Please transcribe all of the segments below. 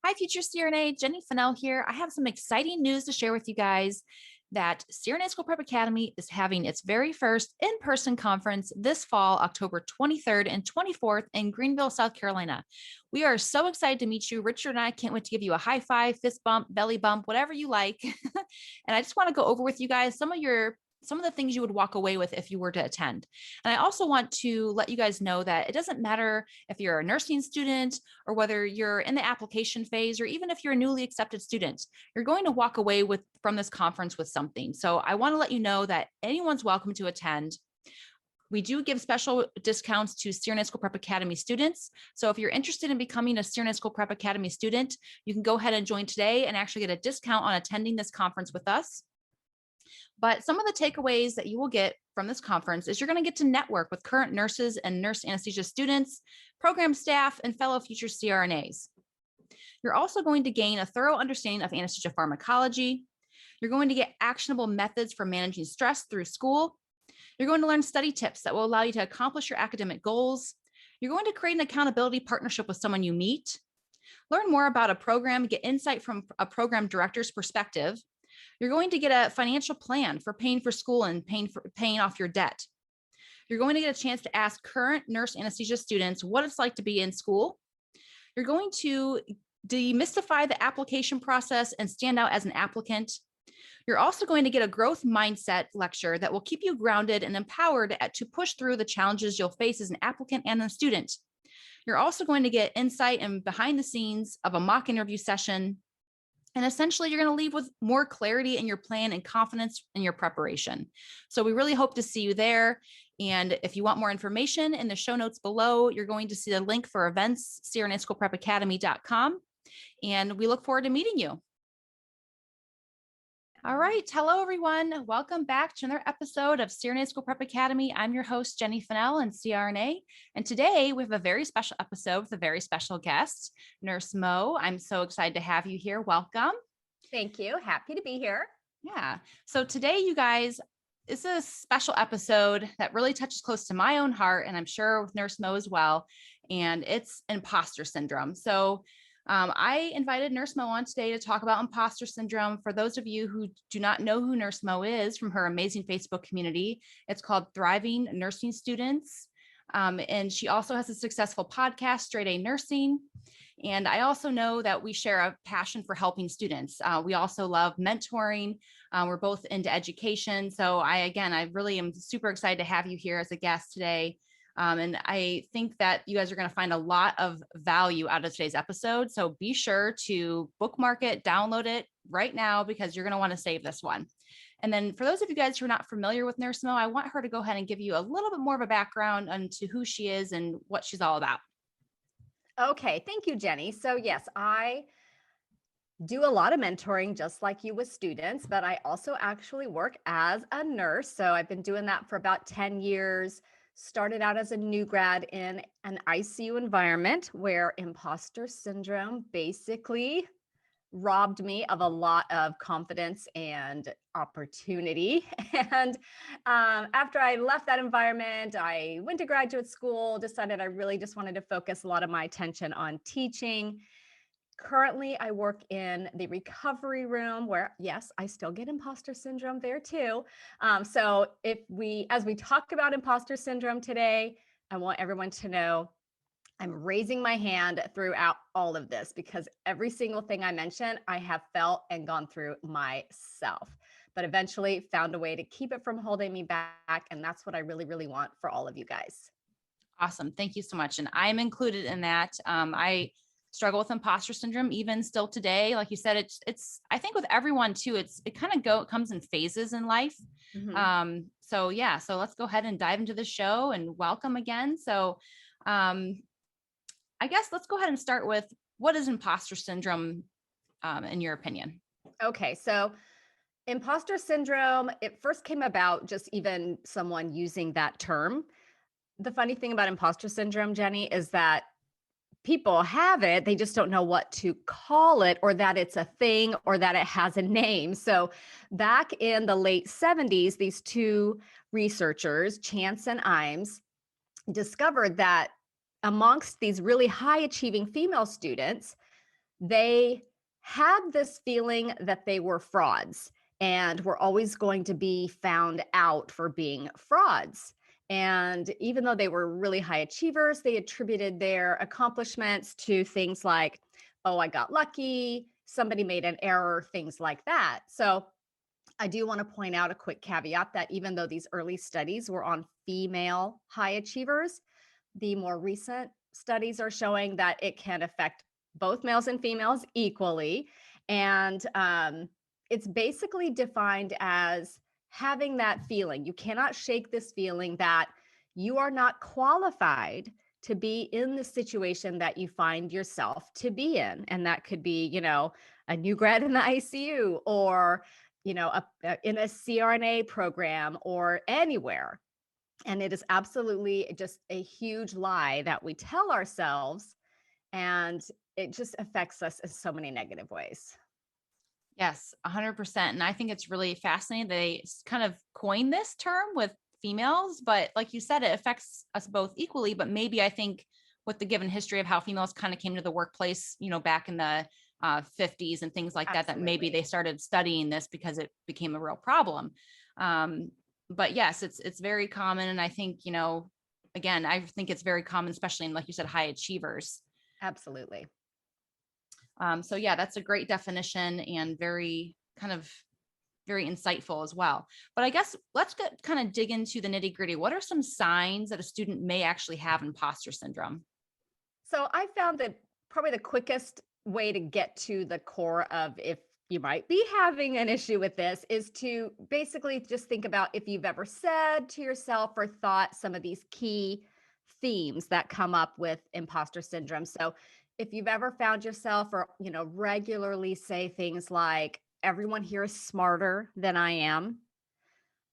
Hi, future CRNA, Jenny Fennell here. I have some exciting news to share with you guys that CRNA School Prep Academy is having its very first in-person conference this fall, October 23rd and 24th in Greenville, South Carolina. We are so excited to meet you. Richard and I can't wait to give you a high five, fist bump, belly bump, whatever you like. And I just want to go over with you guys some of the things you would walk away with if you were to attend. And I also want to let you guys know that it doesn't matter if you're a nursing student or whether you're in the application phase, or even if you're a newly accepted student, you're going to walk away from this conference with something. So I want to let you know that anyone's welcome to attend. We do give special discounts to CRNA School Prep Academy students. So if you're interested in becoming a CRNA School Prep Academy student, you can go ahead and join today and actually get a discount on attending this conference with us. But some of the takeaways that you will get from this conference is you're going to get to network with current nurses and nurse anesthesia students, program staff, and fellow future CRNAs. You're also going to gain a thorough understanding of anesthesia pharmacology. You're going to get actionable methods for managing stress through school. You're going to learn study tips that will allow you to accomplish your academic goals. You're going to create an accountability partnership with someone you meet. Learn more about a program, get insight from a program director's perspective. You're going to get a financial plan for paying for school and paying off your debt. You're going to get a chance to ask current nurse anesthesia students what it's like to be in school. You're going to demystify the application process and stand out as an applicant. You're also going to get a growth mindset lecture that will keep you grounded and empowered to push through the challenges you'll face as an applicant and a student. You're also going to get insight and behind the scenes of a mock interview session. And essentially, you're going to leave with more clarity in your plan and confidence in your preparation. So we really hope to see you there. And if you want more information, in the show notes below, you're going to see the link for events, crnschoolprepacademy.com. And we look forward to meeting you. All right. Hello, everyone. Welcome back to another episode of CRNA School Prep Academy. I'm your host, Jenny Fennell and CRNA. And today we have a very special episode with a very special guest, Nurse Mo. I'm so excited to have you here. Welcome. Thank you. Happy to be here. Yeah. So today, you guys, it's a special episode that really touches close to my own heart, and I'm sure with Nurse Mo as well. And it's imposter syndrome. So I invited Nurse Mo on today to talk about imposter syndrome. For those of you who do not know who Nurse Mo is from her amazing Facebook community, it's called Thriving Nursing Students. And she also has a successful podcast, Straight A Nursing. And I also know that we share a passion for helping students. We also love mentoring. We're both into education. So I really am super excited to have you here as a guest today. And I think that you guys are going to find a lot of value out of today's episode. So be sure to bookmark it, download it right now, because you're going to want to save this one. And then for those of you guys who are not familiar with Nurse Mo, I want her to go ahead and give you a little bit more of a background into who she is and what she's all about. Okay. Thank you, Jenny. So yes, I do a lot of mentoring just like you with students, but I also actually work as a nurse. So I've been doing that for about 10 years. Started out as a new grad in an ICU environment where imposter syndrome basically robbed me of a lot of confidence and opportunity. And after I left that environment, I went to graduate school, decided I really just wanted to focus a lot of my attention on teaching. Currently, I work in the recovery room where, yes, I still get imposter syndrome there too. So as we talk about imposter syndrome today, I want everyone to know I'm raising my hand throughout all of this because every single thing I mention, I have felt and gone through myself, but eventually found a way to keep it from holding me back. And that's what I really, really want for all of you guys. Awesome. Thank you so much. And I'm included in that. I struggle with imposter syndrome even still today. Like you said, it's I think with everyone too, it comes in phases in life. Mm-hmm. So let's go ahead and dive into the show and welcome again. So I guess let's go ahead and start with, what is imposter syndrome in your opinion? Okay. So imposter syndrome, it first came about just even someone using that term. The funny thing about imposter syndrome, Jenny, is that people have it, they just don't know what to call it, or that it's a thing, or that it has a name. So back in the late 70s, these two researchers, Chance and Imes, discovered that amongst these really high achieving female students, they had this feeling that they were frauds and were always going to be found out for being frauds. And even though they were really high achievers, they attributed their accomplishments to things like, oh, I got lucky, somebody made an error, things like that. So I do want to point out a quick caveat that even though these early studies were on female high achievers, the more recent studies are showing that it can affect both males and females equally. And it's basically defined as having that feeling. You cannot shake this feeling that you are not qualified to be in the situation that you find yourself to be in. And that could be, a new grad in the ICU, or in a CRNA program, or anywhere. And it is absolutely just a huge lie that we tell ourselves, and it just affects us in so many negative ways. Yes, 100%. And I think it's really fascinating. They kind of coined this term with females, but like you said, it affects us both equally. But maybe I think with the given history of how females kind of came to the workplace, back in the 50s and things like that, that maybe Absolutely. they started studying this because it became a real problem. But yes, it's very common. And I think, again, I think it's very common, especially in, like you said, high achievers. Absolutely. So yeah, that's a great definition and very very insightful as well. But I guess let's kind of dig into the nitty gritty. What are some signs that a student may actually have imposter syndrome? So I found that probably the quickest way to get to the core of if you might be having an issue with this is to basically just think about if you've ever said to yourself or thought some of these key themes that come up with imposter syndrome. So if you've ever found yourself or, regularly say things like, everyone here is smarter than I am,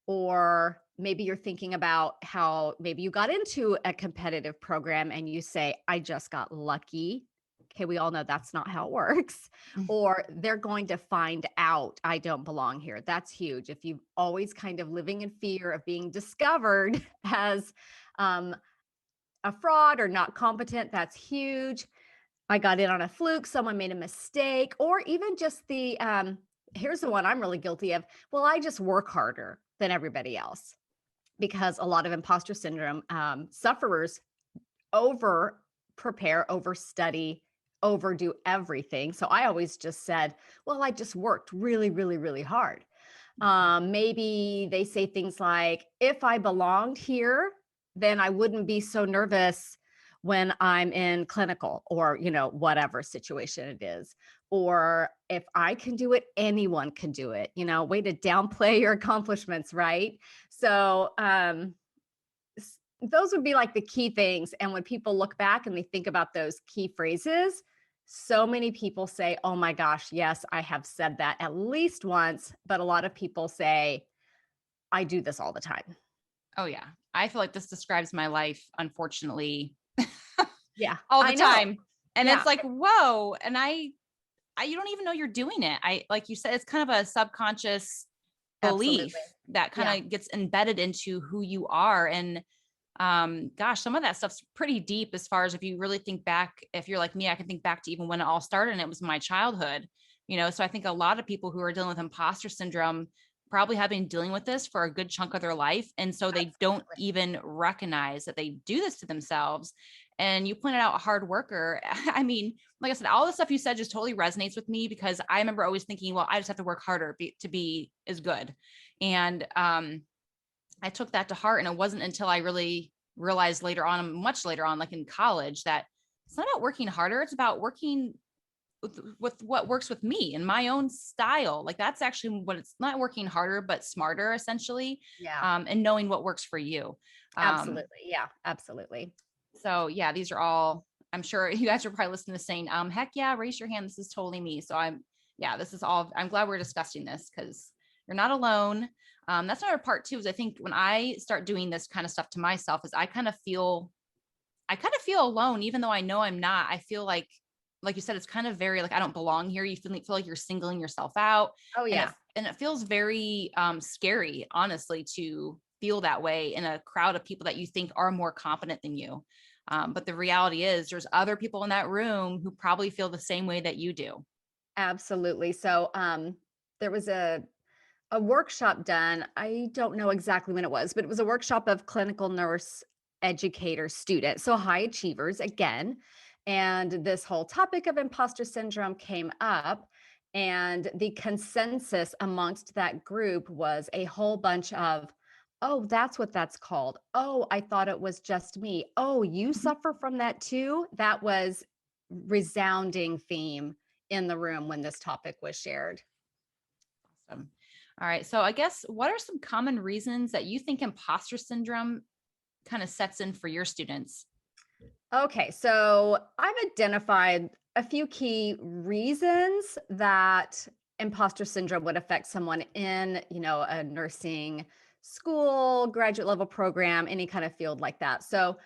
or maybe you're thinking about how maybe you got into a competitive program and you say, I just got lucky. Okay, we all know that's not how it works. Or they're going to find out I don't belong here. That's huge. If you've always kind of living in fear of being discovered as um, a fraud or not competent, that's huge. I got in on a fluke, someone made a mistake, or even just here's the one I'm really guilty of. Well, I just work harder than everybody else, because a lot of imposter syndrome sufferers over prepare, over study, overdo everything. So I always just said, well, I just worked really, really, really hard. Maybe they say things like, if I belonged here, then I wouldn't be so nervous when I'm in clinical, or, whatever situation it is. Or if I can do it, anyone can do it, way to downplay your accomplishments, right? So, those would be like the key things. And when people look back and they think about those key phrases, so many people say, oh my gosh, yes, I have said that at least once. But a lot of people say, I do this all the time. Oh yeah. I feel like this describes my life, unfortunately, Yeah, all the I know. time. And Yeah, it's like, whoa. And you don't even know you're doing it. Like you said, it's kind of a subconscious absolutely. belief that kind Yeah, of gets embedded into who you are. And gosh, some of that stuff's pretty deep as far as if you really think back. If you're like me, I can think back to even when it all started, and it was my childhood. So I think a lot of people who are dealing with imposter syndrome probably have been dealing with this for a good chunk of their life, and so they don't absolutely. even recognize that they do this to themselves. And you pointed out a hard worker. I mean, like I said, all the stuff you said just totally resonates with me, because I remember always thinking, well, I just have to work harder to be as good. And I took that to heart. And it wasn't until I really realized later on, much later on, like in college, that it's not about working harder. It's about working with what works with me and my own style. Like that's actually what it's not, working harder, but smarter, essentially, Yeah, and knowing what works for you. Um, absolutely. Yeah, absolutely. so yeah, these are all, I'm sure you guys are probably listening to saying, heck yeah, raise your hand. This is totally me. So yeah, this is all, I'm glad we're discussing this, because you're not alone. That's another part too, is I think when I start doing this kind of stuff to myself, is I kind of feel alone, even though I know I'm not. I feel like you said, it's kind of very like, I don't belong here. You feel like you're singling yourself out. Oh, And it, yeah. and it feels very scary, honestly, to feel that way in a crowd of people that you think are more competent than you. But the reality is there's other people in that room who probably feel the same way that you do. Absolutely. So there was a workshop done. I don't know exactly when it was, but it was a workshop of clinical nurse educator students, so high achievers again. And this whole topic of imposter syndrome came up. And the consensus amongst that group was a whole bunch of, oh, that's what that's called. Oh, I thought it was just me. Oh, you Mhm. suffer from that too? That was resounding theme in the room when this topic was shared. Awesome. All right. So I guess what are some common reasons that you think imposter syndrome kind of sets in for your students? Okay, so I've identified a few key reasons that imposter syndrome would affect someone in, a nursing school, graduate level program, any kind of field like that. So,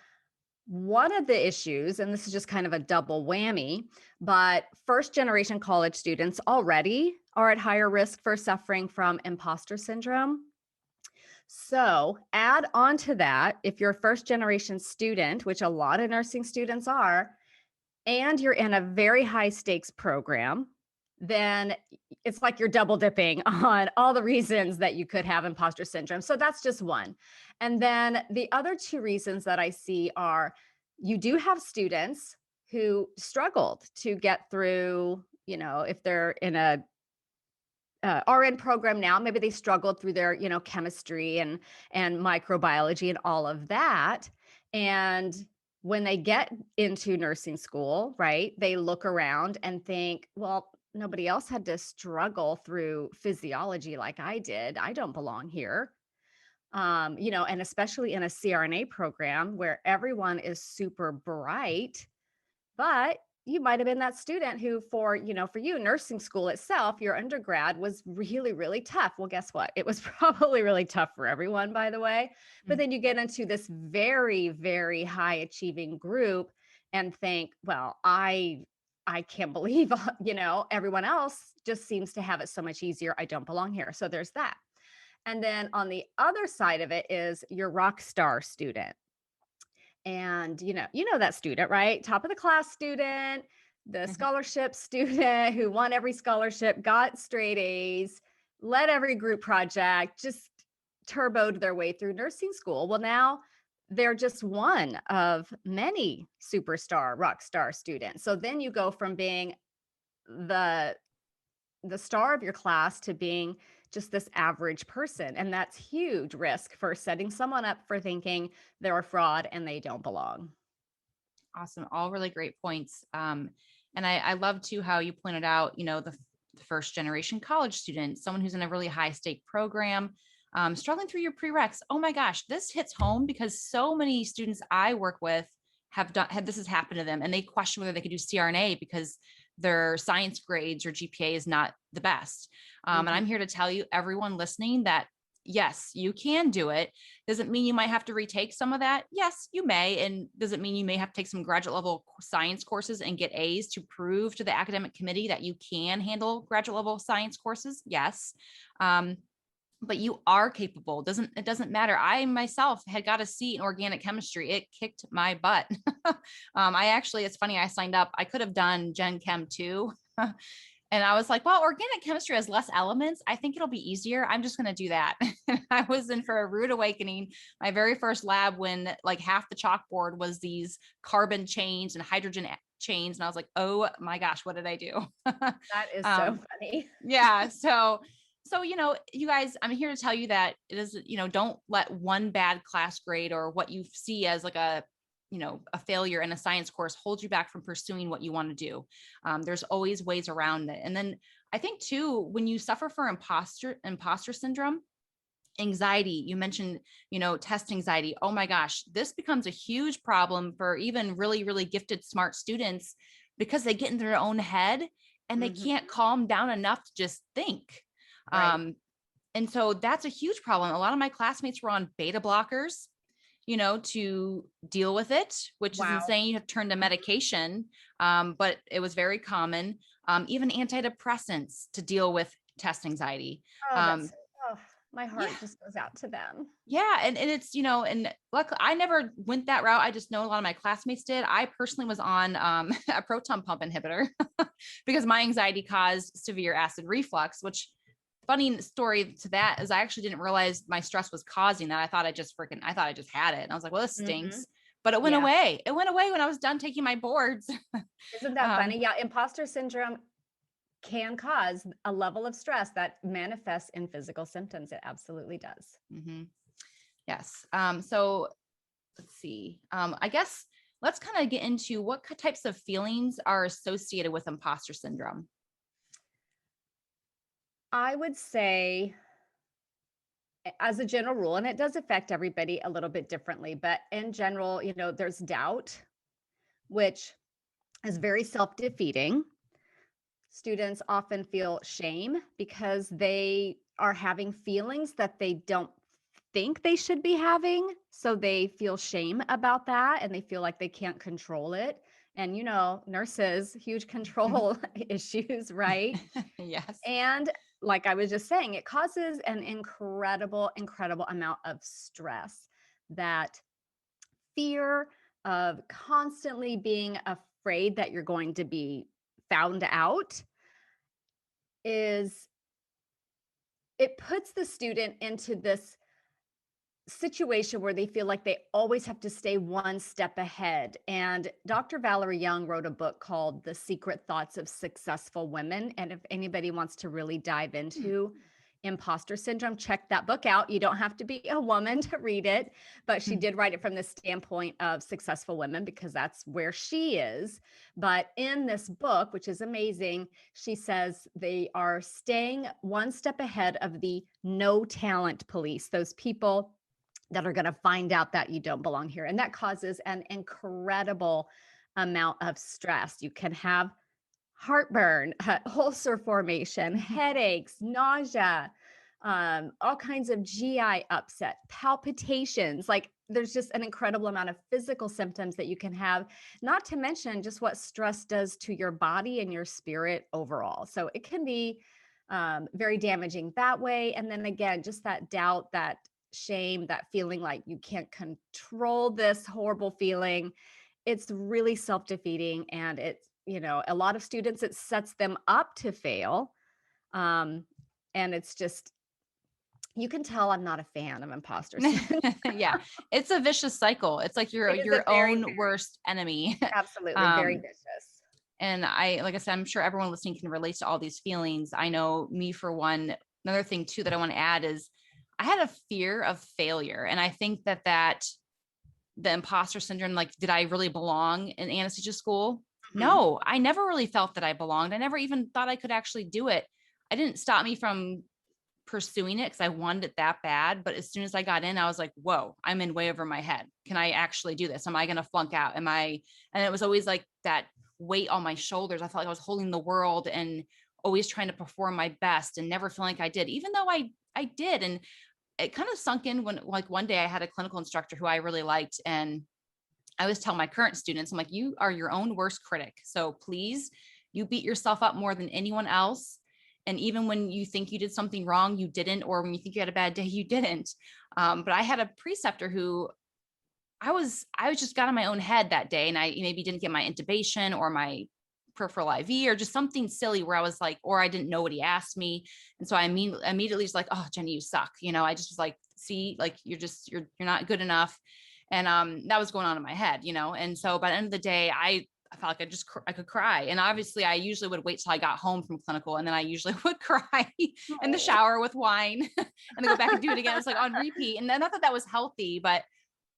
one of the issues, and this is just kind of a double whammy, but first generation college students already are at higher risk for suffering from imposter syndrome. So, add on to that, if you're a first generation student, which a lot of nursing students are, and you're in a very high stakes program, then it's like you're double dipping on all the reasons that you could have imposter syndrome. So, that's just one. And then the other two reasons that I see are you do have students who struggled to get through, if they're in a RN program now, maybe they struggled through their, chemistry and microbiology and all of that. And when they get into nursing school, right, they look around and think, well, nobody else had to struggle through physiology like I did. I don't belong here. And especially in a CRNA program where everyone is super bright, but you might have been that student who for you, nursing school itself, your undergrad was really, really tough. Well, guess what? It was probably really tough for everyone, by the way. But Mm. then you get into this very, very high achieving group and think, well, I can't believe, everyone else just seems to have it so much easier. I don't belong here. So there's that. And then on the other side of it is your rock star student. And you know that student, right? Top of the class student, the scholarship student who won every scholarship, got straight A's, led every group project, just turboed their way through nursing school. Well, now they're just one of many superstar rock star students. So then you go from being the the star of your class to being just this average person. And that's huge risk for setting someone up for thinking they're a fraud and they don't belong. Awesome. All really great points. And I love too how you pointed out, the first generation college student, someone who's in a really high stake program, struggling through your prereqs. Oh my gosh, this hits home because so many students I work with had this has happened to them and they question whether they could do CRNA because their science grades or GPA is not the best. And Mhm. I'm here to tell you, everyone listening, that yes, you can do it. Does it mean you might have to retake some of that? Yes, you may. And does it mean you may have to take some graduate level science courses and get A's to prove to the academic committee that you can handle graduate level science courses? Yes. Um, but you are capable. It doesn't matter. I myself had got a C in organic chemistry. It kicked my butt. It's funny, I signed up. I could have done Gen Chem too. And I was like, well, organic chemistry has less elements. I think it'll be easier. I'm just going to do that. I was in for a rude awakening. My very first lab, when like half the chalkboard was these carbon chains and hydrogen chains. And I was like, oh my gosh, what did I do? That is so um, funny. yeah. So, you guys, I'm here to tell you that it is, don't let one bad class grade or what you see as like a failure in a science course hold you back from pursuing what you want to do. There's always ways around it. And then I think too, when you suffer for imposter syndrome, anxiety, you mentioned, test anxiety. Oh my gosh, this becomes a huge problem for even really, really gifted, smart students because they get in their own head and they Mhm. can't calm down enough to just think. Right. Um, and so that's a huge problem. A lot of my classmates were on beta blockers, to deal with it, which isn't Wow. saying you have to turn to Mhm. medication, but it was very common. Even antidepressants to deal with test anxiety. Oh, Um, that's oh. My Yeah. heart just goes out to them. Yeah. And it's, and luckily I never went that route. I just know a lot of my classmates did. I personally was on a proton pump inhibitor because my anxiety caused severe acid reflux, which funny story to that is I actually didn't realize my stress was causing that. I thought I just had it. And I was like, well, this Mhm. stinks, but it went Yeah. away. It went away when I was done taking my boards. Isn't that um, funny? Yeah, imposter syndrome can cause a level of stress that manifests in physical symptoms. It absolutely does. mhm. Yes. So let's see. I guess let's kind of get into what types of feelings are associated with imposter syndrome. I would say, as a general rule, and it does affect everybody a little bit differently, but in general, there's doubt, which is very self defeating. Students often feel shame because they are having feelings that they don't think they should be having. So they feel shame about that and they feel like they can't control it. And, nurses, huge control issues, right? Yes. And like I was just saying, it causes an incredible, incredible amount of stress, that fear of constantly being afraid that you're going to be found out is it puts the student into this situation where they feel like they always have to stay one step ahead. And Dr. Valerie Young wrote a book called The Secret Thoughts of Successful Women. And if anybody wants to really dive into imposter syndrome, check that book out. You don't have to be a woman to read it, but she did write it from the standpoint of successful women because that's where she is. But in this book, which is amazing, she says they are staying one step ahead of the no talent police, those people that are going to find out that you don't belong here. And that causes an incredible amount of stress. You can have heartburn, ulcer formation, headaches, nausea, all kinds of GI upset, palpitations. Like there's just an incredible amount of physical symptoms that you can have, not to mention just what stress does to your body and your spirit overall. So it can be very damaging that way. And then again, just that doubt, that shame, that feeling like you can't control this horrible feeling. It's really self-defeating, and it's, a lot of students, it sets them up to fail. Um, and it's just, you can tell I'm not a fan of imposter syndrome. Yeah, it's a vicious cycle. It's like It is a your very, own very, worst enemy. absolutely very um, vicious. and like I said, I'm sure everyone listening can relate to all these feelings. I know me for one. Another thing too that I want to add is I had a fear of failure, and I think that the imposter syndrome, like, did I really belong in anesthesia school? Mhm. No, I never really felt that I belonged. I never even thought I could actually do it. I didn't stop me from pursuing it because I wanted it that bad. But as soon as I got in, I was like, whoa, I'm in way over my head. Can I actually do this? Am I going to flunk out? And it was always like that weight on my shoulders. I felt like I was holding the world and always trying to perform my best and never feeling like I did, even though I did. And it kind of sunk in when, like, one day I had a clinical instructor who I really liked. And I always tell my current students, I'm like, you are your own worst critic. So please, you beat yourself up more than anyone else. And even when you think you did something wrong, you didn't. Or when you think you had a bad day, you didn't. But I had a preceptor who I was just got in my own head that day. And I maybe didn't get my intubation or my peripheral IV or just something silly where I was like, or I didn't know what he asked me. And so I immediately was like, oh, Jenny, you suck. I just was like, see, like, you're not good enough. And that was going on in my head. And so by the end of the day, I felt like I could cry. And obviously I usually would wait till I got home from clinical, and then I usually would cry in the Oh. shower with wine and then go back and do it again. It was like on repeat. And then not that that was healthy, but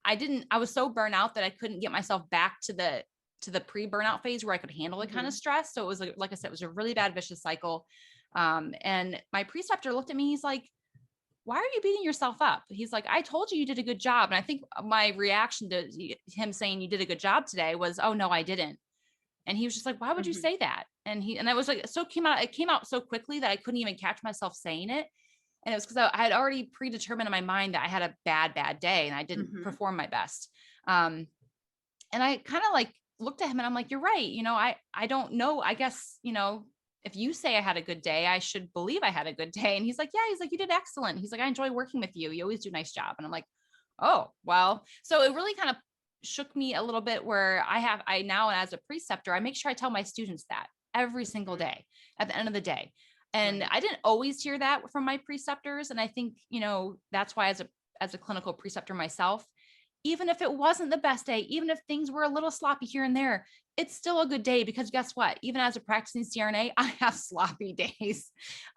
I was so burnt out that I couldn't get myself back to the pre-burnout phase where I could handle the kind of Mhm. stress. So it was like I said, it was a really bad vicious cycle. And my preceptor looked at me, he's like, why are you beating yourself up? He's like, I told you you did a good job. And I think my reaction to him saying you did a good job today was, oh no, I didn't. And he was just like, why would you Mhm. say that? And I was like, it came out so quickly that I couldn't even catch myself saying it. And it was because I had already predetermined in my mind that I had a bad day and I didn't Mhm. perform my best. Um, and I kind of like looked at him and I'm like, you're right. I don't know. I guess, if you say I had a good day, I should believe I had a good day. And he's like, yeah, he's like, you did excellent. He's like, I enjoy working with you. You always do a nice job. And I'm like, oh, well, so it really kind of shook me a little bit where I now, as a preceptor, I make sure I tell my students that every single day at the end of the day. And Right. I didn't always hear that from my preceptors. And I think, that's why as a clinical preceptor myself, even if it wasn't the best day, even if things were a little sloppy here and there, it's still a good day because guess what? Even as a practicing CRNA, I have sloppy days.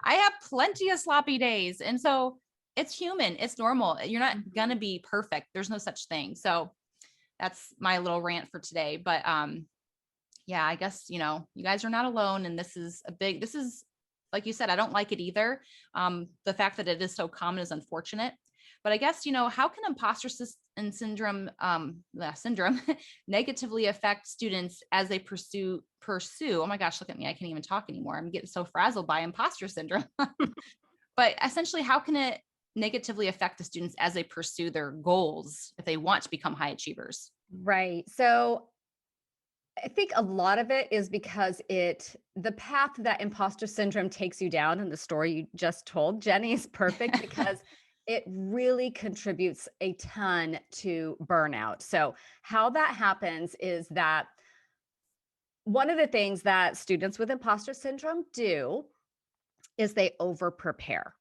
I have plenty of sloppy days. And so it's human, it's normal. You're not going to be perfect. There's no such thing. So that's my little rant for today. But yeah, I guess, you guys are not alone. And this is like you said, I don't like it either. The fact that it is so common is unfortunate. But I guess, how can syndrome negatively affect students as they pursue, oh my gosh, look at me. I can't even talk anymore. I'm getting so frazzled by imposter syndrome. But essentially, how can it negatively affect the students as they pursue their goals if they want to become high achievers? Right. So I think a lot of it is because the path that imposter syndrome takes you down in the story you just told, Jenny, is perfect because it really contributes a ton to burnout. So, how that happens is that one of the things that students with imposter syndrome do is they over prepare.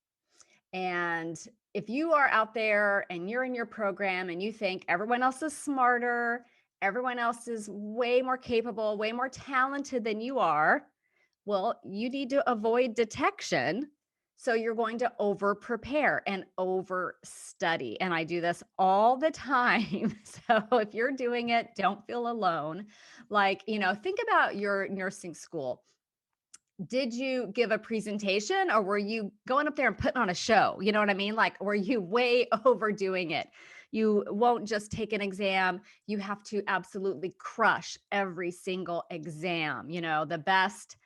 And if you are out there and you're in your program and you think everyone else is smarter, everyone else is way more capable, way more talented than you are, well, you need to avoid detection. So you're going to over prepare and over study. And I do this all the time. So if you're doing it, don't feel alone. Like, think about your nursing school. Did you give a presentation or were you going up there and putting on a show? You know what I mean? Like, were you way overdoing it? You won't just take an exam. You have to absolutely crush every single exam, the best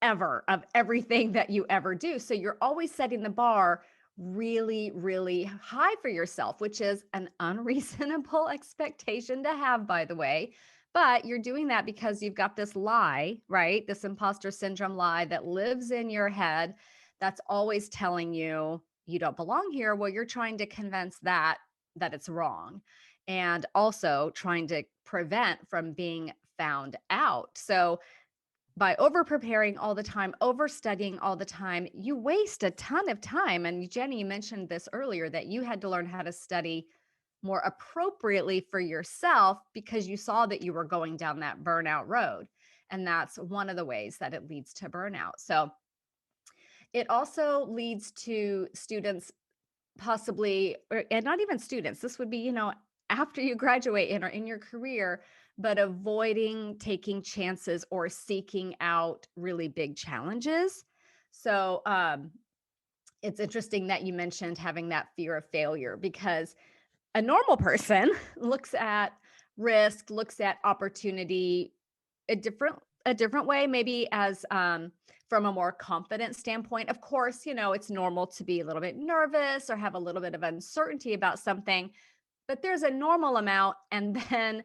ever of everything that you ever do. So you're always setting the bar really, really high for yourself, which is an unreasonable expectation to have, by the way. But you're doing that because you've got this lie, right? This imposter syndrome lie that lives in your head that's always telling you you don't belong here. Well, you're trying to convince that it's wrong and also trying to prevent from being found out. So by over preparing all the time, over studying all the time, you waste a ton of time. And Jenny, you mentioned this earlier that you had to learn how to study more appropriately for yourself because you saw that you were going down that burnout road. And that's one of the ways that it leads to burnout. So it also leads to students possibly, and not even students, this would be, after you graduate and are in your career, but avoiding taking chances or seeking out really big challenges. So it's interesting that you mentioned having that fear of failure because a normal person looks at risk, looks at opportunity a different way, maybe as from a more confident standpoint. Of course, it's normal to be a little bit nervous or have a little bit of uncertainty about something, but there's a normal amount. And then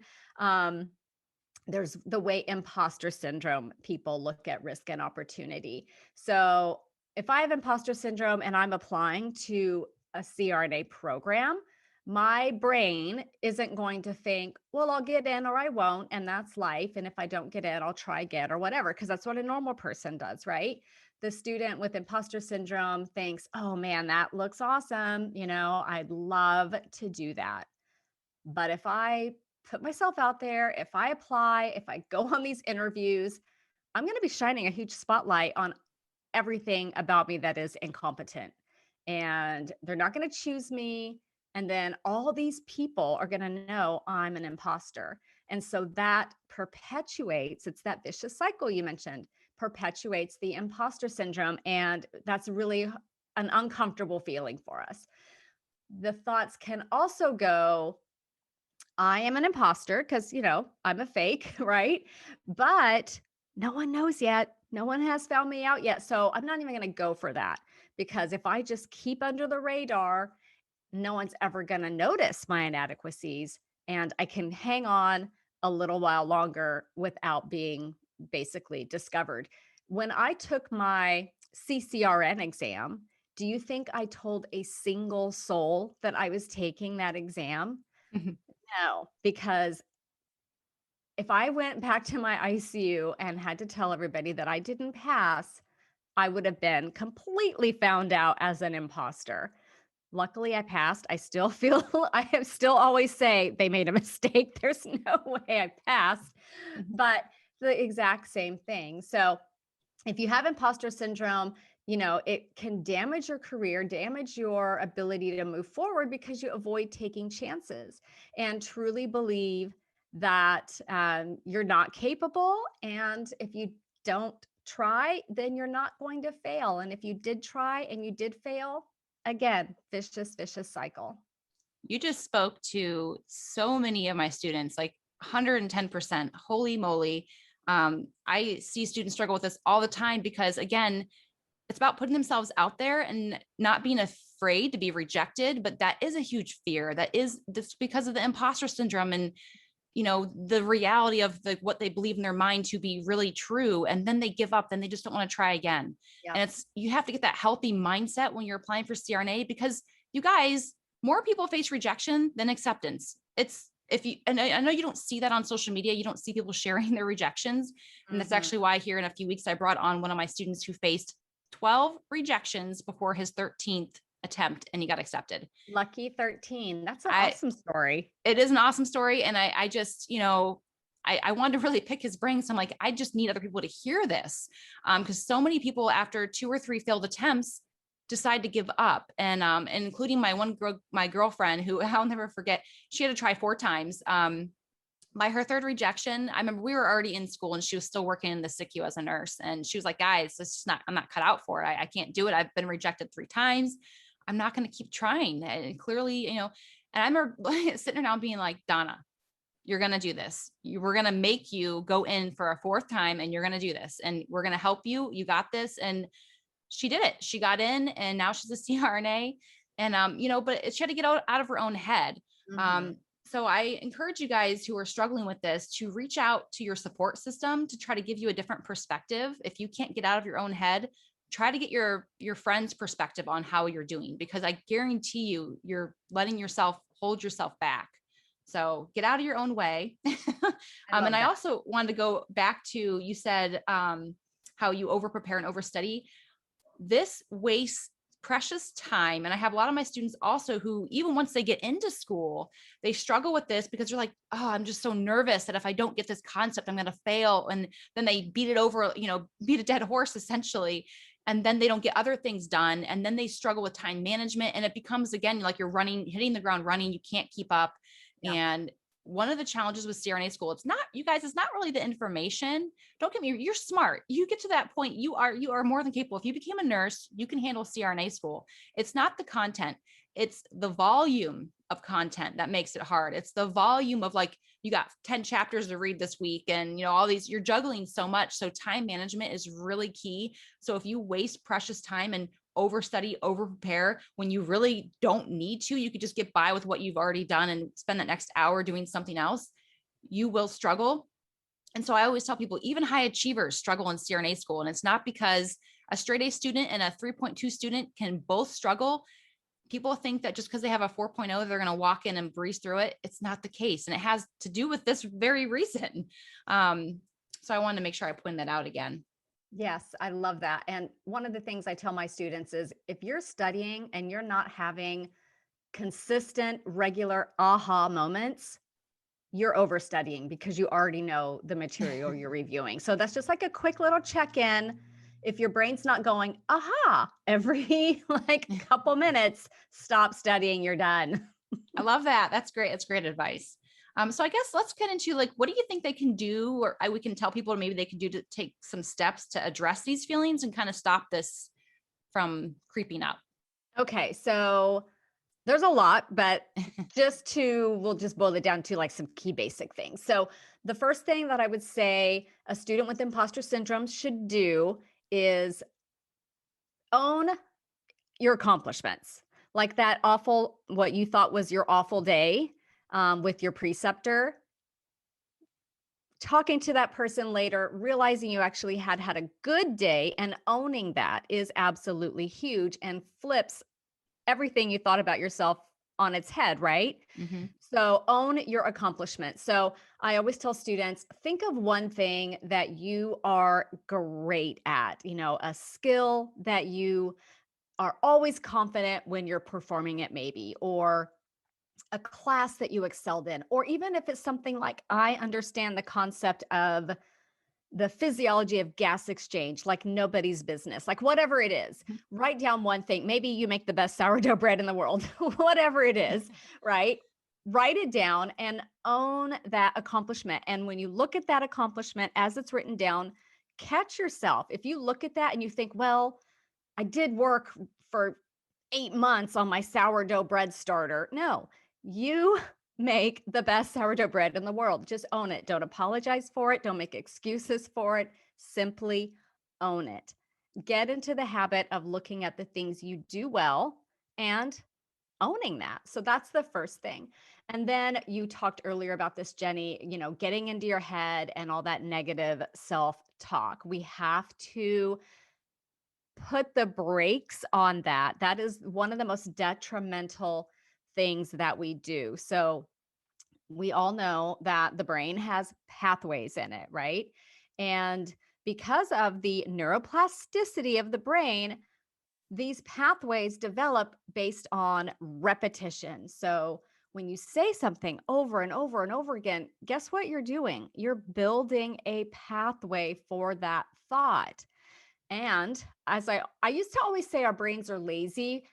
there's the way imposter syndrome people look at risk and opportunity. So if I have imposter syndrome and I'm applying to a CRNA program, my brain isn't going to think, well, I'll get in or I won't, and that's life. And if I don't get in, I'll try again or whatever, because that's what a normal person does, right? The student with imposter syndrome thinks, oh man, that looks awesome. I'd love to do that. But if I put myself out there, if I apply, if I go on these interviews, I'm going to be shining a huge spotlight on everything about me that is incompetent. And they're not going to choose me. And then all these people are going to know I'm an imposter. And so that perpetuates, it's that vicious cycle you mentioned, perpetuates the imposter syndrome. And that's really an uncomfortable feeling for us. The thoughts can also go, I am an imposter because, I'm a fake, right? But no one knows yet. No one has found me out yet. So I'm not even going to go for that because if I just keep under the radar, no one's ever going to notice my inadequacies and I can hang on a little while longer without being basically discovered. when I took my CCRN exam, do you think I told a single soul that I was taking that exam? Mhm. No, because if I went back to my ICU and had to tell everybody that I didn't pass, I would have been completely found out as an imposter. Luckily, I passed. I still feel I have still always say they made a mistake. There's no way I passed, Mhm. but the exact same thing. So if you have imposter syndrome, it can damage your career, damage your ability to move forward because you avoid taking chances and truly believe that you're not capable. And if you don't try, then you're not going to fail. And if you did try and you did fail, again, vicious cycle. You just spoke to so many of my students, like 110%. Holy moly. I see students struggle with this all the time because, again, it's about putting themselves out there and not being afraid to be rejected. But that is a huge fear. That is this because of the imposter syndrome and the reality of what they believe in their mind to be really true, and then they give up, then they just don't want to try again. Yep. And you have to get that healthy mindset when you're applying for CRNA, because you guys, more people face rejection than acceptance. It's if you and I know you don't see that on social media, you don't see people sharing their rejections, and that's Mhm. actually why here in a few weeks I brought on one of my students who faced 12 rejections before his 13th attempt, and he got accepted. Lucky 13. That's an I awesome story. It is an awesome story. And I just, I wanted to really pick his brain. So I'm like, I just need other people to hear this. Because so many people after 2 or 3 failed attempts decide to give up. And including my girlfriend, who I'll never forget, she had to try 4 times. By her third rejection, I remember we were already in school and she was still working in the SICU as a nurse. And she was like, guys, it's just I'm not cut out for it. I can't do it. I've been rejected 3 times. I'm not going to keep trying. And clearly, and I remember sitting around being like, Donna, you're going to do this. We're going to make you go in for a 4th time and you're going to do this. And we're going to help you. You got this. And she did it. She got in and now she's a CRNA. And, but she had to get out of her own head. Mhm. Um, so I encourage you guys who are struggling with this to reach out to your support system to try to give you a different perspective. If you can't get out of your own head, try to get your friend's perspective on how you're doing, because I guarantee you're letting yourself hold yourself back. So get out of your own way. I love And I that. also wanted to go back to, you said how you over prepare and overstudy. This wastes precious time. And I have a lot of my students also who, even once they get into school, they struggle with this because they're like, oh, I'm just so nervous that if I don't get this concept, I'm going to fail. And then they beat it over, beat a dead horse essentially. And then they don't get other things done. And then they struggle with time management. And it becomes, again, like you're hitting the ground running, you can't keep up. Yeah. And one of the challenges with CRNA school, it's not really the information. Don't get me, you're smart. You get to that point, you are more than capable. If you became a nurse, you can handle CRNA school. It's not the content, it's the volume of content that makes it hard. It's the volume of, like, you got 10 chapters to read this week and all these, you're juggling so much. So time management is really key. So if you waste precious time and overstudy, over prepare when you really don't need to, you could just get by with what you've already done and spend that next hour doing something else, you will struggle. And so I always tell people, even high achievers struggle in CRNA school. And it's not because a straight A student and a 3.2 student can both struggle. People think that just because they have a 4.0, they're going to walk in and breeze through it. It's not the case. And it has to do with this very reason. So I wanted to make sure I pointed that out again. Yes, I love that. And one of the things I tell my students is if you're studying and you're not having consistent, regular aha moments, you're overstudying because you already know the material you're reviewing. So that's just like a quick little check-in. If your brain's not going, aha, every like couple minutes, stop studying, you're done. I love that. That's great. That's great advice. So I guess let's get into, like, what do you think they can do, or we can tell people maybe they can do to take some steps to address these feelings and kind of stop this from creeping up. Okay, so there's a lot, but we'll just boil it down to like some key basic things. So the first thing that I would say a student with imposter syndrome should do is own your accomplishments. Like that awful, what you thought was your awful day with your preceptor. talking to that person later, realizing you actually had a good day and owning that is absolutely huge and flips everything you thought about yourself on its head, right? Mm-hmm. So own your accomplishment. So I always tell students, think of one thing that you are great at, a skill that you are always confident when you're performing it, maybe, or a class that you excelled in, or even if it's something like, I understand the concept of the physiology of gas exchange like nobody's business, like whatever it is, write down one thing. Maybe you make the best sourdough bread in the world, whatever it is, right? Write it down and own that accomplishment. And when you look at that accomplishment as it's written down, catch yourself. If you look at that and you think, well, I did work for 8 months on my sourdough bread starter. No, you make the best sourdough bread in the world. Just own it. Don't apologize for it. Don't make excuses for it. Simply own it. Get into the habit of looking at the things you do well and owning that. So that's the first thing. And then you talked earlier about this, Jenny, getting into your head and all that negative self-talk. We have to put the brakes on that. That is one of the most detrimental things that we do. So we all know that the brain has pathways in it, right? And because of the neuroplasticity of the brain, these pathways develop based on repetition. So when you say something over and over and over again, guess what you're doing? You're building a pathway for that thought. And as I used to always say our brains are lazy,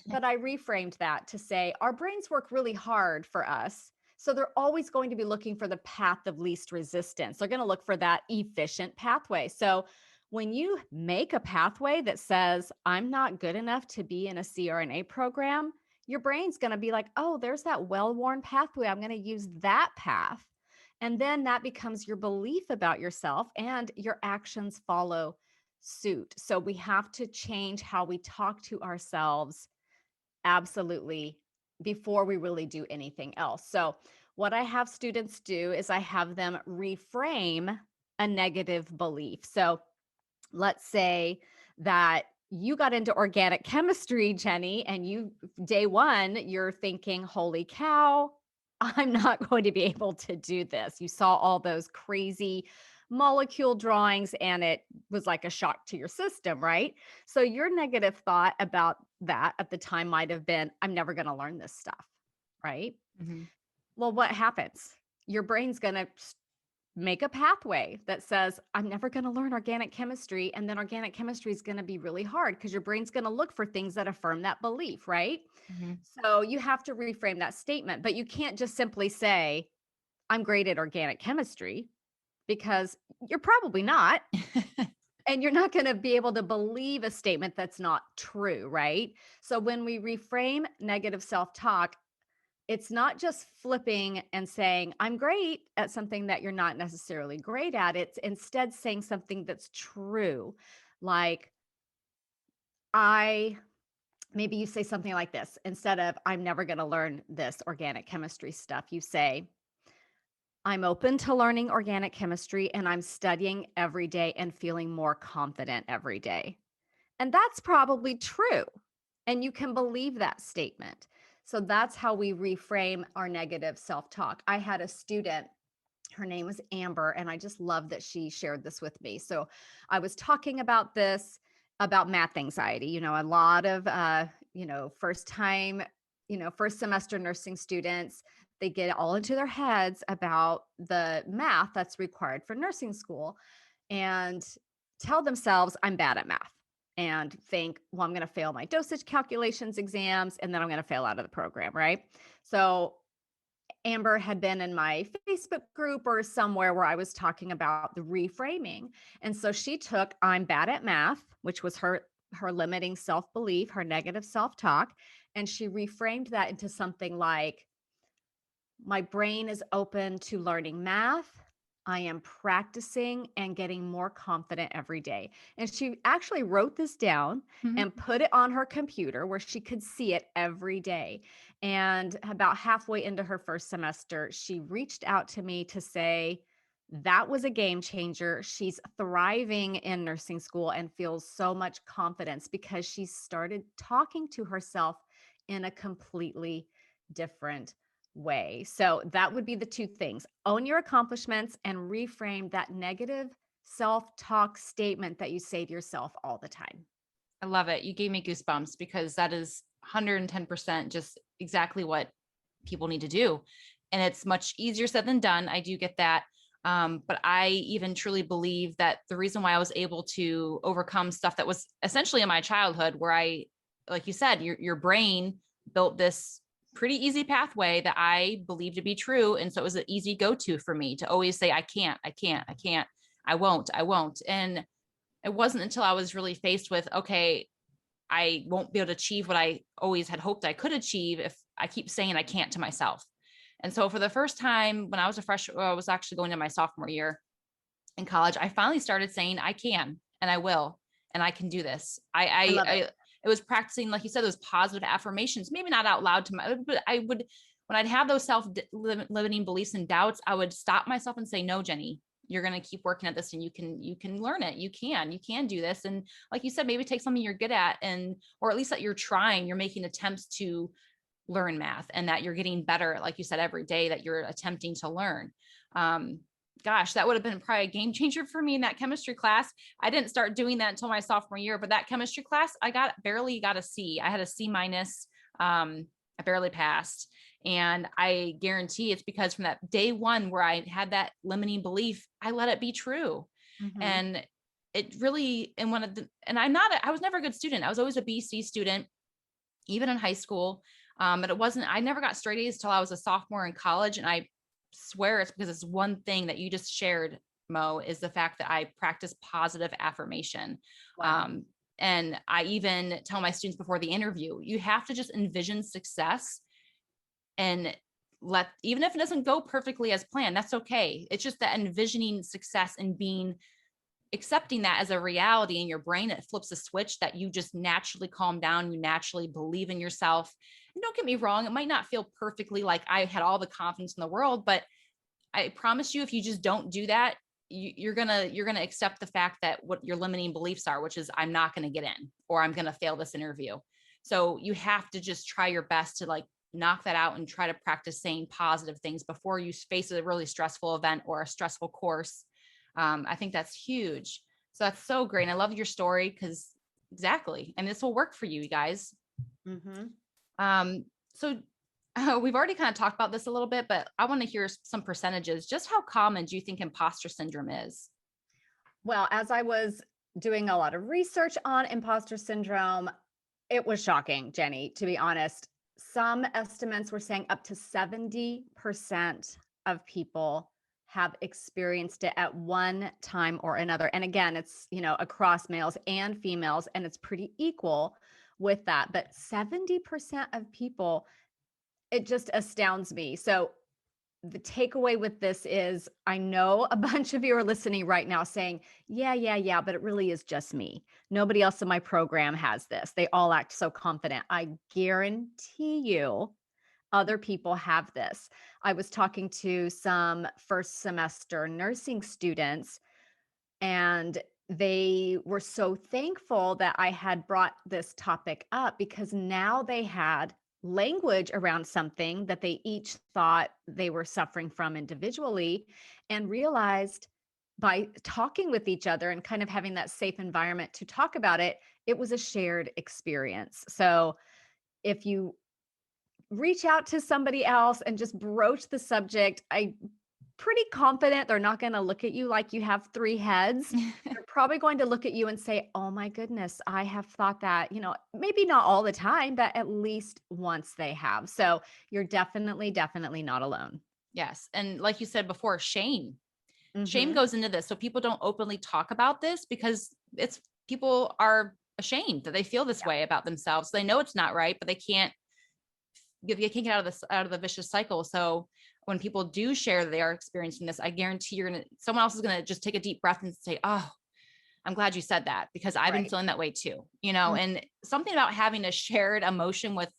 but I reframed that to say our brains work really hard for us. So they're always going to be looking for the path of least resistance. They're going to look for that efficient pathway. So when you make a pathway that says, I'm not good enough to be in a CRNA program, your brain's going to be like, oh, there's that well-worn pathway. I'm going to use that path. And then that becomes your belief about yourself and your actions follow suit. So we have to change how we talk to ourselves absolutely before we really do anything else. So what I have students do is I have them reframe a negative belief. So let's say that you got into organic chemistry, Jenny, and day one, you're thinking, holy cow, I'm not going to be able to do this. You saw all those crazy molecule drawings and it was like a shock to your system, right? So your negative thought about that at the time might have been, I'm never going to learn this stuff, right? Mm-hmm. Well, what happens? Your brain's going to make a pathway that says, I'm never going to learn organic chemistry. And then organic chemistry is going to be really hard because your brain's going to look for things that affirm that belief, right? Mm-hmm. So you have to reframe that statement, but you can't just simply say, I'm great at organic chemistry, because you're probably not. And you're not going to be able to believe a statement that's not true, right? So when we reframe negative self-talk, it's not just flipping and saying, I'm great at something that you're not necessarily great at. It's instead saying something that's true. Like, maybe you say something like this. Instead of, I'm never going to learn this organic chemistry stuff, you say, I'm open to learning organic chemistry and I'm studying every day and feeling more confident every day. And that's probably true. And you can believe that statement. So that's how we reframe our negative self-talk. I had a student, her name was Amber, and I just love that she shared this with me. So I was talking about this, about math anxiety. A lot of, first time, first semester nursing students, they get all into their heads about the math that's required for nursing school and tell themselves, I'm bad at math, and think, well, I'm going to fail my dosage calculations exams, and then I'm going to fail out of the program, right? So Amber had been in my Facebook group or somewhere where I was talking about the reframing. And so she took, I'm bad at math, which was her limiting self-belief, her negative self-talk, and she reframed that into something like, my brain is open to learning math. I am practicing and getting more confident every day. And she actually wrote this down Mm-hmm. and put it on her computer where she could see it every day. And about halfway into her first semester, she reached out to me to say, That was a game changer. She's thriving in nursing school and feels so much confidence because she started talking to herself in a completely different way. So that would be the two things: own your accomplishments and reframe that negative self-talk statement that you say to yourself all the time. I love it. You gave me goosebumps because that is 110% just exactly what people need to do. And it's much easier said than done. I do get that. But I even truly believe that the reason why I was able to overcome stuff that was essentially in my childhood, where like you said, your brain built this pretty easy pathway that I believe to be true. And so it was an easy go-to for me to always say, I can't, I can't, I can't, I won't, I won't. And it wasn't until I was really faced with, okay, I won't be able to achieve what I always had hoped I could achieve if I keep saying I can't to myself. And so for the first time when I was a freshman, I was actually going to my sophomore year in college, I finally started saying I can and I will and I can do this. I love I it. it was practicing, like you said, those positive affirmations, maybe not out loud to my, but I would, when I'd have those self-limiting beliefs and doubts, I would stop myself and say, no, Jenny, you're going to keep working at this and you can learn it. You can do this. And like you said, maybe take something you're good at, and, or at least that you're trying, you're making attempts to learn math, and that you're getting better, like you said, every day that you're attempting to learn. Gosh, that would have been probably a game changer for me in that chemistry class. I didn't start doing that until my sophomore year, but that chemistry class, I barely got a C. I had a C minus. I barely passed. And I guarantee it's because from that day one where I had that limiting belief, I let it be true. Mhm. And it really, and when, and I was never a good student. I was always a BC student, even in high school. But I never got straight A's till I was a sophomore in college. And I swear it's because it's one thing that you just shared, Mo, is the fact that I practice positive affirmation. Wow. Um, and I even tell my students before the interview, you have to just envision success and even if it doesn't go perfectly as planned, that's okay. It's just that envisioning success and accepting that as a reality in your brain, it flips a switch that you just naturally calm down. You naturally believe in yourself. And don't get me wrong, it might not feel perfectly like I had all the confidence in the world, but I promise you, if you just don't do that, you're gonna accept the fact that what your limiting beliefs are, which is I'm not gonna get in, or I'm gonna fail this interview. So you have to just try your best to like knock that out and try to practice saying positive things before you face a really stressful event or a stressful course. I think that's huge. So that's so great. And I love your story because exactly, and this will work for you guys. Mhm. So we've already kind of talked about this a little bit, but I want to hear some percentages. Just how common do you think imposter syndrome is? Well, as I was doing a lot of research on imposter syndrome, it was shocking, Jenny, to be honest. Some estimates were saying up to 70% of people have experienced it at one time or another. And again, it's, across males and females, and it's pretty equal with that. But 70% of people, it just astounds me. So the takeaway with this is I know a bunch of you are listening right now saying, yeah, yeah, yeah, but it really is just me. Nobody else in my program has this. They all act so confident. I guarantee you other people have this. I was talking to some first semester nursing students, and they were so thankful that I had brought this topic up because now they had language around something that they each thought they were suffering from individually, and realized by talking with each other and kind of having that safe environment to talk about it, it was a shared experience. So if you reach out to somebody else and just broach the subject, I pretty confident they're not going to look at you like you have three heads. They're probably going to look at you and say, "Oh my goodness, I have thought that." Maybe not all the time, but at least once they have. So you're definitely, definitely not alone. Yes. And like you said before, shame. Shame Hmm. goes into this. So people don't openly talk about this because people are ashamed that they feel this Yeah. way about themselves. They know it's not right, but they can't get out of the vicious cycle. So when people do share that they are experiencing this, I guarantee someone else is gonna just take a deep breath and say, "Oh, I'm glad you said that because I've been Right. feeling that way too." Mm. And something about having a shared emotion with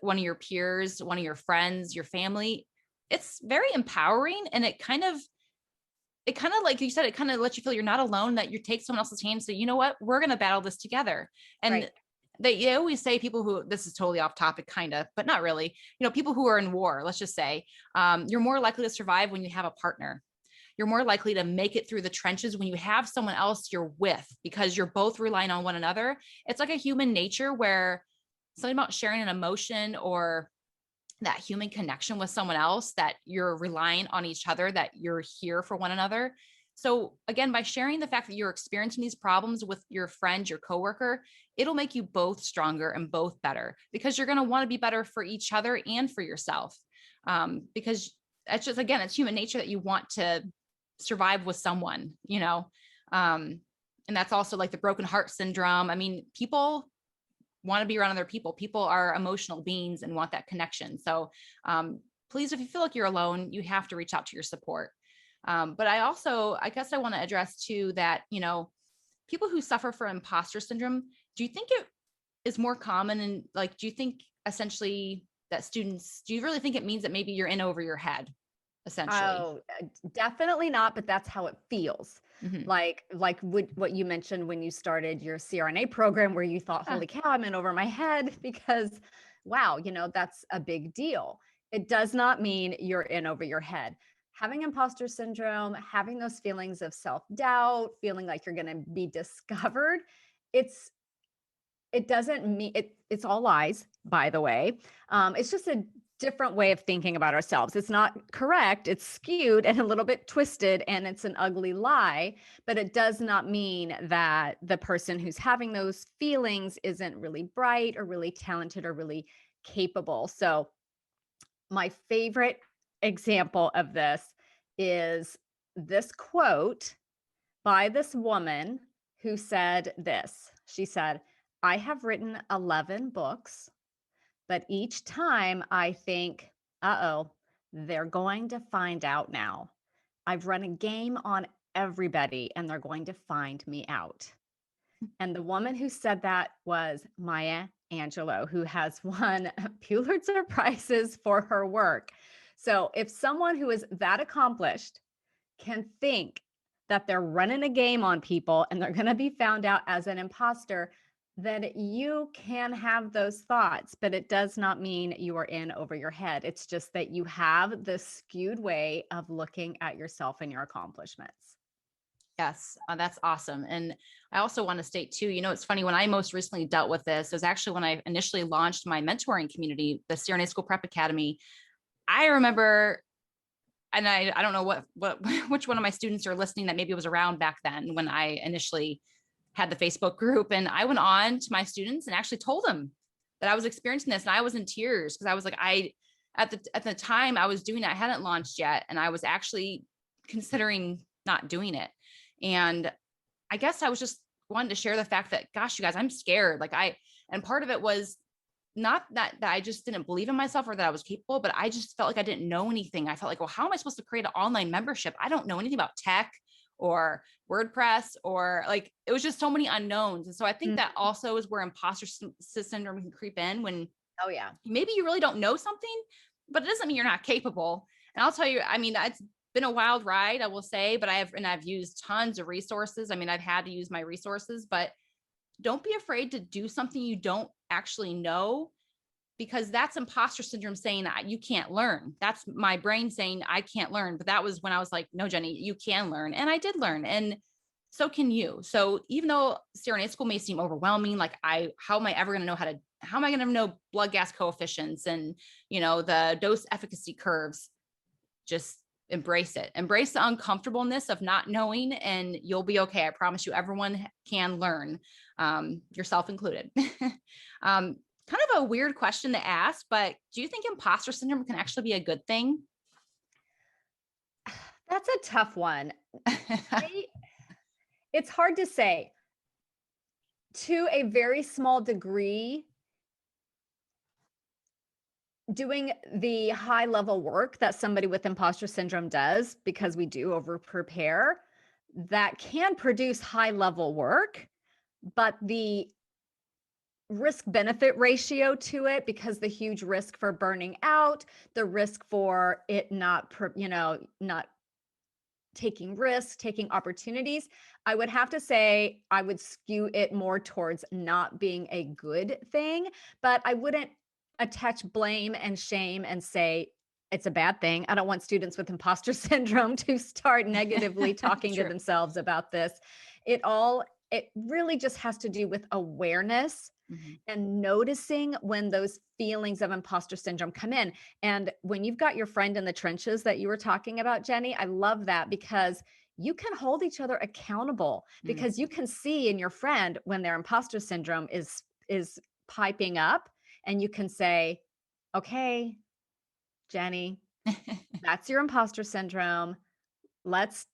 one of your peers, one of your friends, your family, it's very empowering, and it kind of it kind of, like you said, it kind of lets you feel you're not alone, that you take someone else's hand. So you know what, we're going to battle this together. And Right. they always say, people who, this is totally off topic, kind of, but not really, people who are in war, let's just say, you're more likely to survive when you have a partner. You're more likely to make it through the trenches when you have someone else you're with, because you're both relying on one another. It's like a human nature where something about sharing an emotion or that human connection with someone else, that you're relying on each other, that you're here for one another. So again, by sharing the fact that you're experiencing these problems with your friend, your coworker, it'll make you both stronger and both better, because you're going to want to be better for each other and for yourself. Because that's just, again, it's human nature that you want to survive with someone, and that's also like the broken heart syndrome. I mean, people want to be around other people. People are emotional beings and want that connection. So please, if you feel like you're alone, you have to reach out to your support. But I guess I want to address too that, people who suffer from imposter syndrome, do you think it is more common? And like, do you think essentially that students, do you really think it means that maybe you're in over your head, essentially? Oh, definitely not, but that's how it feels. Mm-hmm. Like what you mentioned when you started your CRNA program, where you thought, Yeah. holy cow, I'm in over my head, because wow, that's a big deal. It does not mean you're in over your head. Having imposter syndrome, having those feelings of self-doubt, feeling like you're going to be discovered, it's it doesn't mean it's all lies, by the way. It's just a different way of thinking about ourselves. It's not correct. It's skewed and a little bit twisted, and it's an ugly lie, but it does not mean that the person who's having those feelings isn't really bright or really talented or really capable. So, my favorite example of this is this quote by this woman who said this. She said, I have written 11 books, but each time I think, uh-oh, they're going to find out now. I've run a game on everybody and they're going to find me out. And the woman who said that was Maya Angelou, who has won Pulitzer Prizes for her work. So if someone who is that accomplished can think that they're running a game on people and they're going to be found out as an imposter, then you can have those thoughts, but it does not mean you are in over your head. It's just that you have this skewed way of looking at yourself and your accomplishments. Yes, that's awesome. And I also want to state too, it's funny, when I most recently dealt with this, it was actually when I initially launched my mentoring community, the CRNA School Prep Academy. I remember, and I don't know what which one of my students are listening that maybe was around back then when I initially had the Facebook group, and I went on to my students and actually told them that I was experiencing this, and I was in tears because I was like, at the time I was doing it, I hadn't launched yet, and I was actually considering not doing it. And I guess I was just wanting to share the fact that, gosh, you guys, I'm scared. And part of it was not that I just didn't believe in myself or that I was capable, but I just felt like I didn't know anything. I felt like, well, how am I supposed to create an online membership? I don't know anything about tech or WordPress, or like, it was just so many unknowns. And so I think Mm. that also is where imposter syndrome can creep in, when Oh, yeah. maybe you really don't know something, but it doesn't mean you're not capable. And I'll tell you, I mean, it's been a wild ride, I will say, but I've used tons of resources. I mean, I've had to use my resources, but don't be afraid to do something you don't actually know, because that's imposter syndrome saying that you can't learn. That's my brain saying I can't learn. But that was when I was like, no, Jenny, you can learn. And I did learn. And so can you. So even though CRNA school may seem overwhelming, like how am I ever going to know how am I going to know blood gas coefficients and, the dose efficacy curves? Just embrace it. Embrace the uncomfortableness of not knowing, and you'll be okay. I promise you, everyone can learn, yourself included. Kind of a weird question to ask, but do you think imposter syndrome can actually be a good thing? That's a tough one. I, it's hard to say. To a very small degree, doing the high level work that somebody with imposter syndrome does, because we do over prepare, that can produce high level work, but the risk benefit ratio to it, because the huge risk for burning out, the risk for it not taking risks, taking opportunities, I would have to say I would skew it more towards not being a good thing, but I wouldn't attach blame and shame and say it's a bad thing. I don't want students with imposter syndrome to start negatively talking to True. themselves about this. It really just has to do with awareness Mhm. and noticing when those feelings of imposter syndrome come in. And when you've got your friend in the trenches that you were talking about, Jenny, I love that because you can hold each other accountable Mm. because you can see in your friend when their imposter syndrome is piping up, and you can say, "Okay, Jenny, that's your imposter syndrome. Let's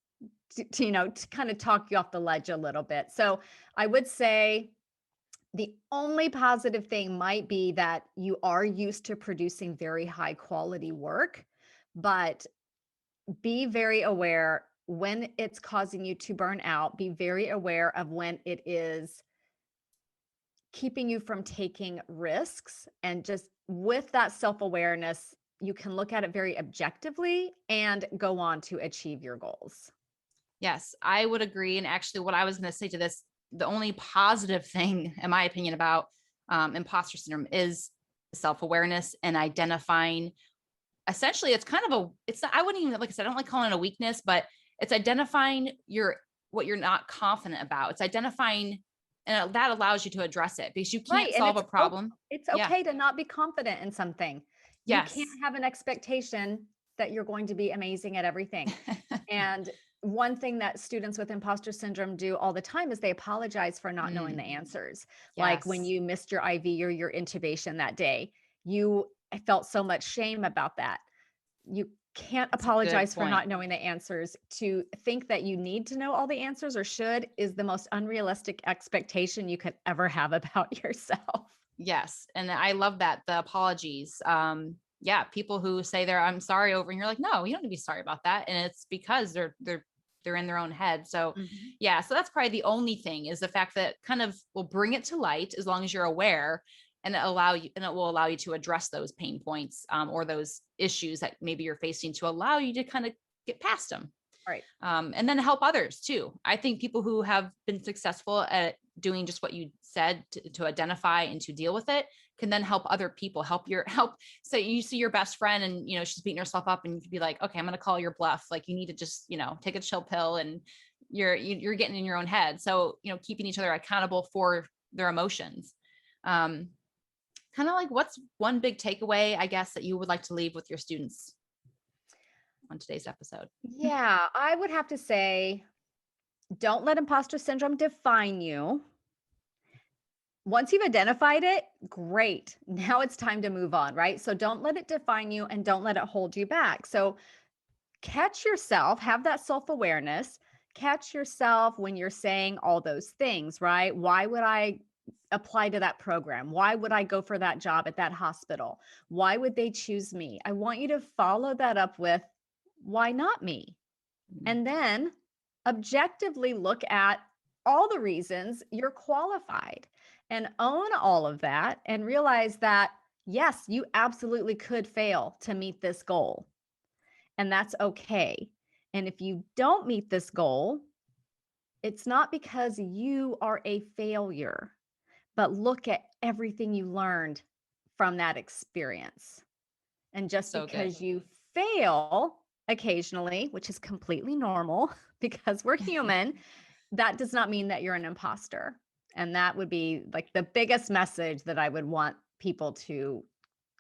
to kind of talk you off the ledge a little bit." So, I would say the only positive thing might be that you are used to producing very high quality work, but be very aware when it's causing you to burn out. Be very aware of when it is keeping you from taking risks. And just with that self awareness, you can look at it very objectively and go on to achieve your goals. Yes, I would agree. And actually, what I was going to say to this, the only positive thing, in my opinion, about imposter syndrome is self-awareness and identifying. Essentially, it's kind of a, it's not, I wouldn't even, like I said, I don't like calling it a weakness, but it's identifying what you're not confident about. It's identifying, and that allows you to address it because you Right. can't And solve a problem. it's Yeah. okay to not be confident in something. You can't Yes. have an expectation that you're going to be amazing at everything. And one thing that students with imposter syndrome do all the time is they apologize for not knowing the Mm, answers. Like when yes. you missed your IV or your intubation that day, you felt so much shame about that. You can't That's a good apologize for point. not knowing the answers. To think that you need to know all the answers or should is the most unrealistic expectation you could ever have about yourself. Yes. And I love that. The apologies. Yeah, people who say I'm sorry over, and you're like, no, you don't need to be sorry about that. And it's because they're in their own head. So Mhm. yeah, so that's probably the only thing is the fact that kind of will bring it to light as long as you're aware, and it will allow you to address those pain points, or those issues that maybe you're facing to allow you to kind of get past them. Right. And then help others too. I think people who have been successful at doing just what you said to identify and to deal with it can then help other people, help. So you see your best friend and, she's beating herself up, and you could be like, okay, I'm going to call your bluff. Like, you need to just, take a chill pill, and you're getting in your own head. So, keeping each other accountable for their emotions. Kind of like, what's one big takeaway, I guess, that you would like to leave with your students on today's episode? Yeah, I would have to say, don't let imposter syndrome define you. Once you've identified it, great. Now it's time to move on, right? So don't let it define you and don't let it hold you back. So catch yourself, have that self awareness, catch yourself when you're saying all those things, right? Why would I apply to that program? Why would I go for that job at that hospital? Why would they choose me? I want you to follow that up with, why not me? Mm, And then objectively look at all the reasons you're qualified and own all of that and realize that, yes, you absolutely could fail to meet this goal. And that's okay. And if you don't meet this goal, it's not because you are a failure, but look at everything you learned from that experience. And just so good. because you fail occasionally, which is completely normal because we're human, that does not mean that you're an imposter. And that would be like the biggest message that I would want people to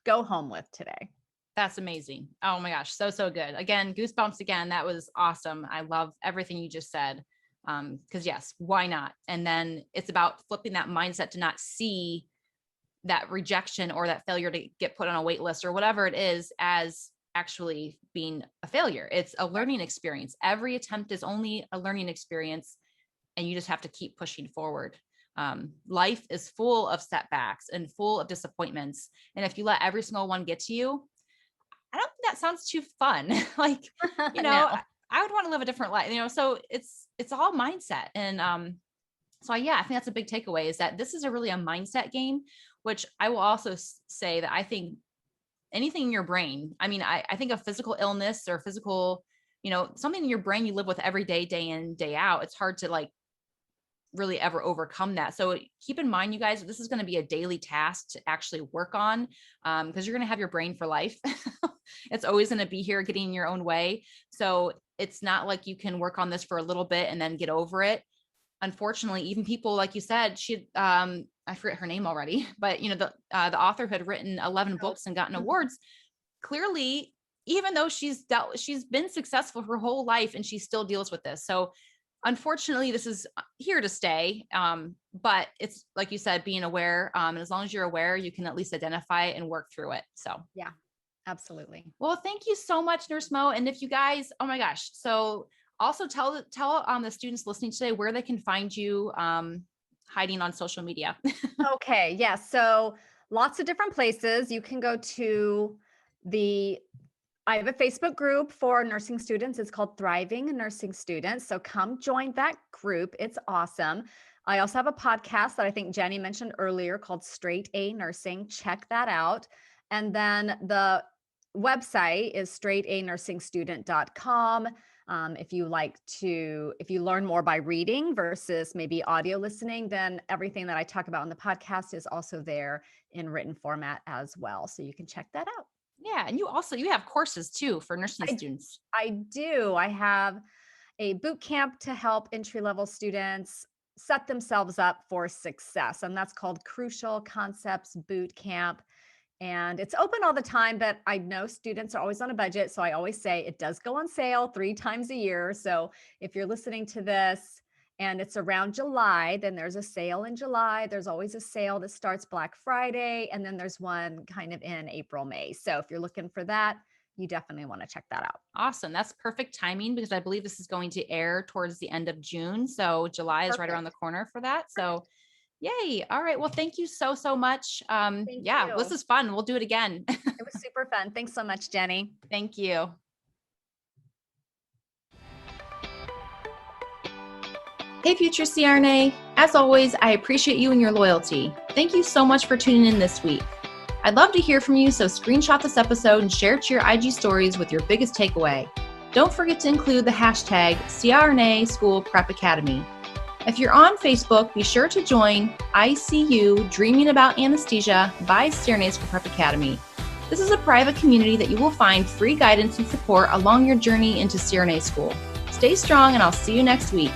go home with today. That's amazing. Oh my gosh. So, so good. Again, goosebumps again. That was awesome. I love everything you just said. Cause yes, why not? And then it's about flipping that mindset to not see that rejection or that failure to get put on a wait list or whatever it is as actually being a failure. It's a learning experience. Every attempt is only a learning experience, and you just have to keep pushing forward. Life is full of setbacks and full of disappointments. And if you let every single one get to you, I don't think that sounds too fun. Like, you know, No. I would want to live a different life, so it's all mindset. And so yeah, I think that's a big takeaway, is that this is really a mindset game, which I will also say that I think anything in your brain, I mean, I think of physical illness or physical, something in your brain you live with every day, day in, day out. It's hard to like really ever overcome that. So keep in mind, you guys, this is going to be a daily task to actually work on, because you're going to have your brain for life. It's always going to be here getting in your own way. So it's not like you can work on this for a little bit and then get over it. Unfortunately, even people, like you said, I forget her name already, but the author who had written 11 books and gotten awards, clearly, even though she's been successful her whole life and she still deals with this. So unfortunately, this is here to stay. But it's like you said, being aware. And as long as you're aware, you can at least identify it and work through it. So yeah, absolutely. Well, thank you so much, Nurse Mo. And if you guys, oh my gosh. So also tell the students listening today where they can find you hiding on social media. Okay. Yeah. So lots of different places. You can go to I have a Facebook group for nursing students. It's called Thriving Nursing Students. So come join that group. It's awesome. I also have a podcast that I think Jenny mentioned earlier called Straight A Nursing. Check that out. And then the website is straightanursingstudent.com. If you learn more by reading versus maybe audio listening, then everything that I talk about on the podcast is also there in written format as well. So you can check that out. Yeah. And you have courses too for nursing students. I do. I have a boot camp to help entry-level students set themselves up for success. And that's called Crucial Concepts Boot Camp. And it's open all the time, but I know students are always on a budget. So I always say it does go on sale 3 times a year. So if you're listening to this and it's around July, then there's a sale in July. There's always a sale that starts Black Friday. And then there's one kind of in April, May. So if you're looking for that, you definitely want to check that out. Awesome. That's perfect timing because I believe this is going to air towards the end of June. So July is right around the corner for that. So yay. All right. Well, thank you so much. Thank you. This is fun. We'll do it again. It was super fun. Thanks so much, Jenny. Thank you. Hey, future CRNA. As always, I appreciate you and your loyalty. Thank you so much for tuning in this week. I'd love to hear from you, so screenshot this episode and share it to your IG stories with your biggest takeaway. Don't forget to include the hashtag CRNA School Prep Academy. If you're on Facebook, be sure to join ICU Dreaming About Anesthesia by CRNA School Prep Academy. This is a private community that you will find free guidance and support along your journey into CRNA school. Stay strong, and I'll see you next week.